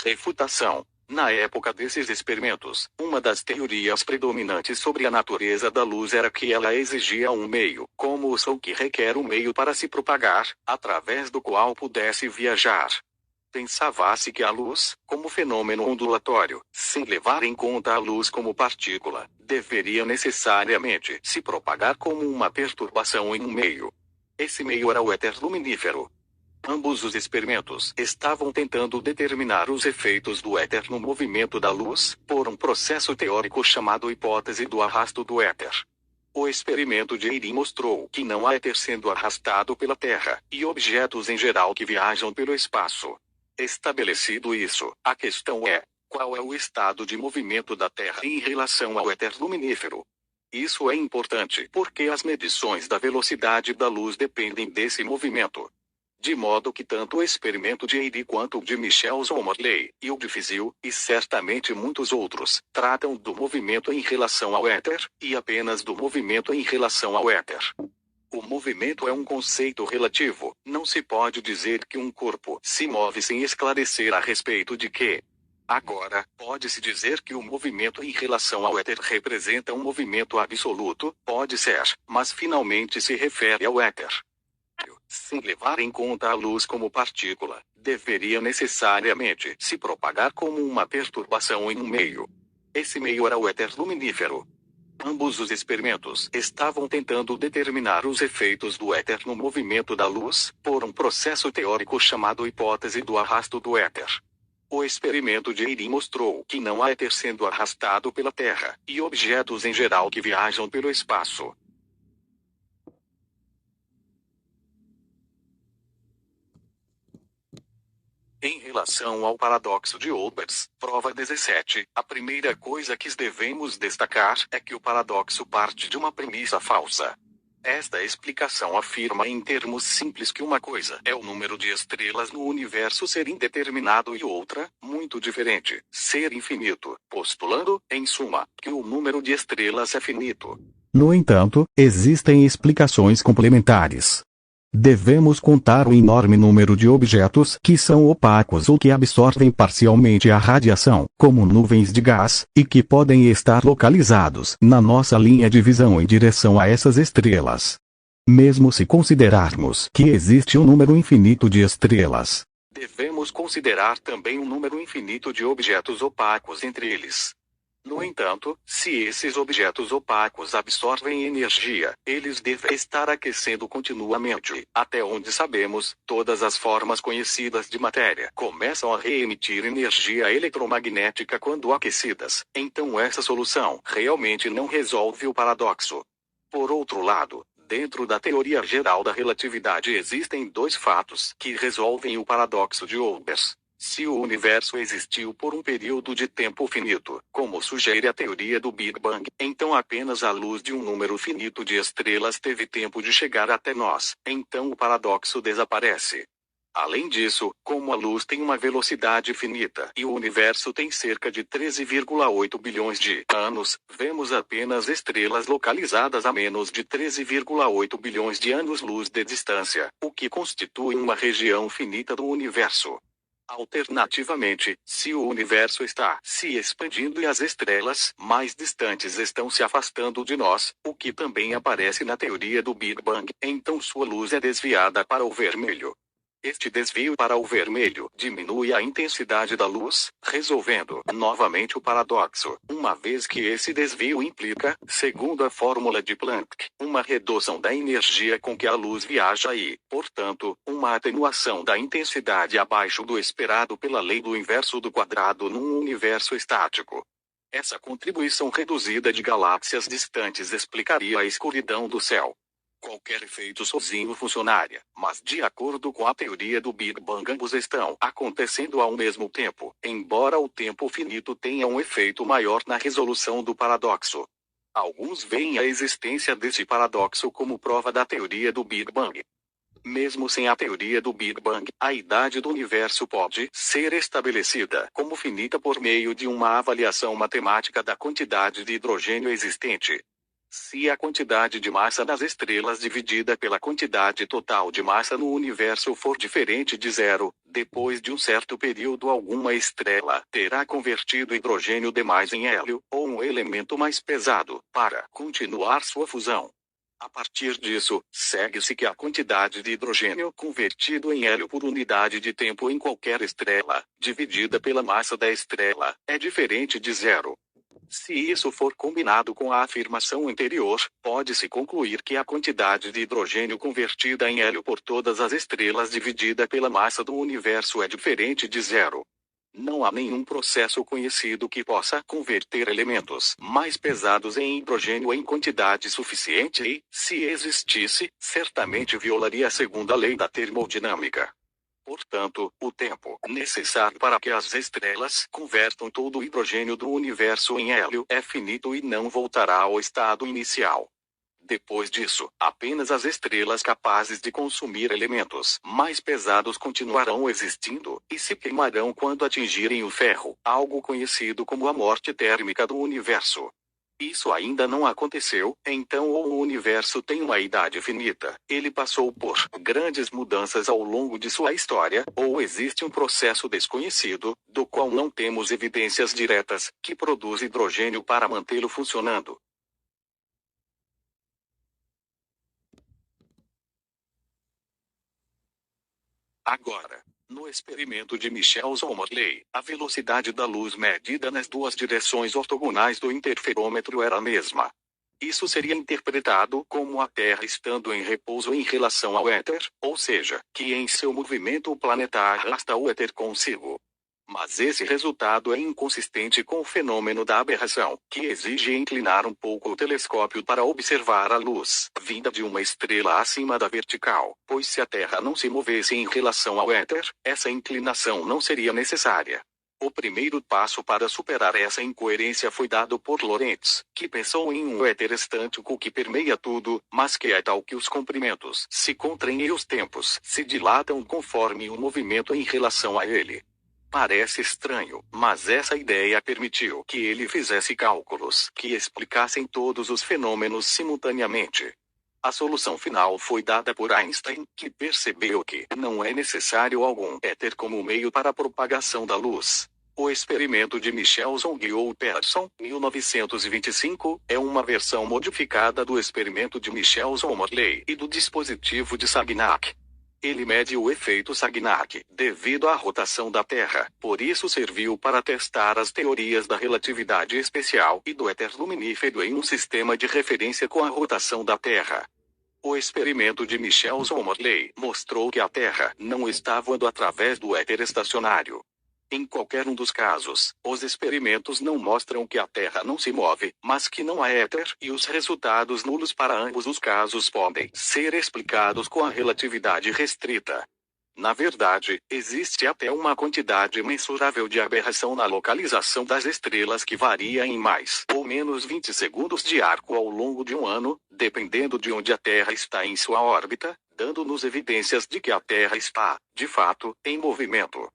Refutação. Na época desses experimentos, uma das teorias predominantes sobre a natureza da luz era que ela exigia um meio, como o Sol, que requer um meio para se propagar, através do qual pudesse viajar. Pensava-se que a luz, como fenômeno ondulatório, sem levar em conta a luz como partícula, deveria necessariamente se propagar como uma perturbação em um meio. Esse meio era o éter luminífero. Ambos os experimentos estavam tentando determinar os efeitos do éter no movimento da luz, por um processo teórico chamado hipótese do arrasto do éter. O experimento de Airy mostrou que não há éter sendo arrastado pela Terra, e objetos em geral que viajam pelo espaço. Estabelecido isso, a questão é: qual é o estado de movimento da Terra em relação ao éter luminífero? Isso é importante porque as medições da velocidade da luz dependem desse movimento. De modo que tanto o experimento de Airy quanto o de Michelson-Morley, e o de Fizeau, e certamente muitos outros, tratam do movimento em relação ao éter, e apenas do movimento em relação ao éter. O movimento é um conceito relativo, não se pode dizer que um corpo se move sem esclarecer a respeito de que. Agora, pode-se dizer que o movimento em relação ao éter representa um movimento absoluto, pode ser, mas finalmente se refere ao éter. Sem levar em conta a luz como partícula, deveria necessariamente se propagar como uma perturbação em um meio. Esse meio era o éter luminífero. Ambos os experimentos estavam tentando determinar os efeitos do éter no movimento da luz, por um processo teórico chamado hipótese do arrasto do éter. O experimento de Airy mostrou que não há éter sendo arrastado pela Terra, e objetos em geral que viajam pelo espaço. Em relação ao paradoxo de Olbers, prova 17, a primeira coisa que devemos destacar é que o paradoxo parte de uma premissa falsa. Esta explicação afirma em termos simples que uma coisa é o número de estrelas no universo ser indeterminado e outra, muito diferente, ser infinito, postulando, em suma, que o número de estrelas é finito. No entanto, existem explicações complementares. Devemos contar o enorme número de objetos que são opacos ou que absorvem parcialmente a radiação, como nuvens de gás, e que podem estar localizados na nossa linha de visão em direção a essas estrelas. Mesmo se considerarmos que existe um número infinito de estrelas, devemos considerar também um número infinito de objetos opacos entre eles. No entanto, se esses objetos opacos absorvem energia, eles devem estar aquecendo continuamente. Até onde sabemos, todas as formas conhecidas de matéria começam a reemitir energia eletromagnética quando aquecidas. Então essa solução realmente não resolve o paradoxo. Por outro lado, dentro da teoria geral da relatividade existem dois fatos que resolvem o paradoxo de Olbers. Se o universo existiu por um período de tempo finito, como sugere a teoria do Big Bang, então apenas a luz de um número finito de estrelas teve tempo de chegar até nós, então o paradoxo desaparece. Além disso, como a luz tem uma velocidade finita e o universo tem cerca de 13,8 bilhões de anos, vemos apenas estrelas localizadas a menos de 13,8 bilhões de anos-luz de distância, o que constitui uma região finita do universo. Alternativamente, se o universo está se expandindo e as estrelas mais distantes estão se afastando de nós, o que também aparece na teoria do Big Bang, então sua luz é desviada para o vermelho. Este desvio para o vermelho diminui a intensidade da luz, resolvendo novamente o paradoxo, uma vez que esse desvio implica, segundo a fórmula de Planck, uma redução da energia com que a luz viaja e, portanto, uma atenuação da intensidade abaixo do esperado pela lei do inverso do quadrado num universo estático. Essa contribuição reduzida de galáxias distantes explicaria a escuridão do céu. Qualquer efeito sozinho funcionaria, mas de acordo com a teoria do Big Bang ambos estão acontecendo ao mesmo tempo, embora o tempo finito tenha um efeito maior na resolução do paradoxo. Alguns veem a existência desse paradoxo como prova da teoria do Big Bang. Mesmo sem a teoria do Big Bang, a idade do universo pode ser estabelecida como finita por meio de uma avaliação matemática da quantidade de hidrogênio existente. Se a quantidade de massa das estrelas dividida pela quantidade total de massa no universo for diferente de zero, depois de um certo período alguma estrela terá convertido hidrogênio demais em hélio, ou um elemento mais pesado, para continuar sua fusão. A partir disso, segue-se que a quantidade de hidrogênio convertido em hélio por unidade de tempo em qualquer estrela, dividida pela massa da estrela, é diferente de zero. Se isso for combinado com a afirmação anterior, pode-se concluir que a quantidade de hidrogênio convertida em hélio por todas as estrelas dividida pela massa do universo é diferente de zero. Não há nenhum processo conhecido que possa converter elementos mais pesados em hidrogênio em quantidade suficiente e, se existisse, certamente violaria a segunda lei da termodinâmica. Portanto, o tempo necessário para que as estrelas convertam todo o hidrogênio do universo em hélio é finito e não voltará ao estado inicial. Depois disso, apenas as estrelas capazes de consumir elementos mais pesados continuarão existindo, e se queimarão quando atingirem o ferro, algo conhecido como a morte térmica do universo. Isso ainda não aconteceu, então ou o universo tem uma idade finita, ele passou por grandes mudanças ao longo de sua história, ou existe um processo desconhecido, do qual não temos evidências diretas, que produz hidrogênio para mantê-lo funcionando. Agora, no experimento de Michelson-Morley, a velocidade da luz medida nas duas direções ortogonais do interferômetro era a mesma. Isso seria interpretado como a Terra estando em repouso em relação ao éter, ou seja, que em seu movimento o planeta arrasta o éter consigo. Mas esse resultado é inconsistente com o fenômeno da aberração, que exige inclinar um pouco o telescópio para observar a luz vinda de uma estrela acima da vertical, pois se a Terra não se movesse em relação ao éter, essa inclinação não seria necessária. O primeiro passo para superar essa incoerência foi dado por Lorentz, que pensou em um éter estântico que permeia tudo, mas que é tal que os comprimentos se contraem e os tempos se dilatam conforme o movimento em relação a ele. Parece estranho, mas essa ideia permitiu que ele fizesse cálculos que explicassem todos os fenômenos simultaneamente. A solução final foi dada por Einstein, que percebeu que não é necessário algum éter como meio para a propagação da luz. O experimento de Michelson-Guiot-Pearson, 1925, é uma versão modificada do experimento de Michelson-Morley e do dispositivo de Sagnac. Ele mede o efeito Sagnac, devido à rotação da Terra, por isso serviu para testar as teorias da relatividade especial e do éter luminífero em um sistema de referência com a rotação da Terra. O experimento de Michelson-Morley mostrou que a Terra não está voando através do éter estacionário. Em qualquer um dos casos, os experimentos não mostram que a Terra não se move, mas que não há éter, e os resultados nulos para ambos os casos podem ser explicados com a relatividade restrita. Na verdade, existe até uma quantidade mensurável de aberração na localização das estrelas que varia em mais ou menos 20 segundos de arco ao longo de um ano, dependendo de onde a Terra está em sua órbita, dando-nos evidências de que a Terra está, de fato, em movimento.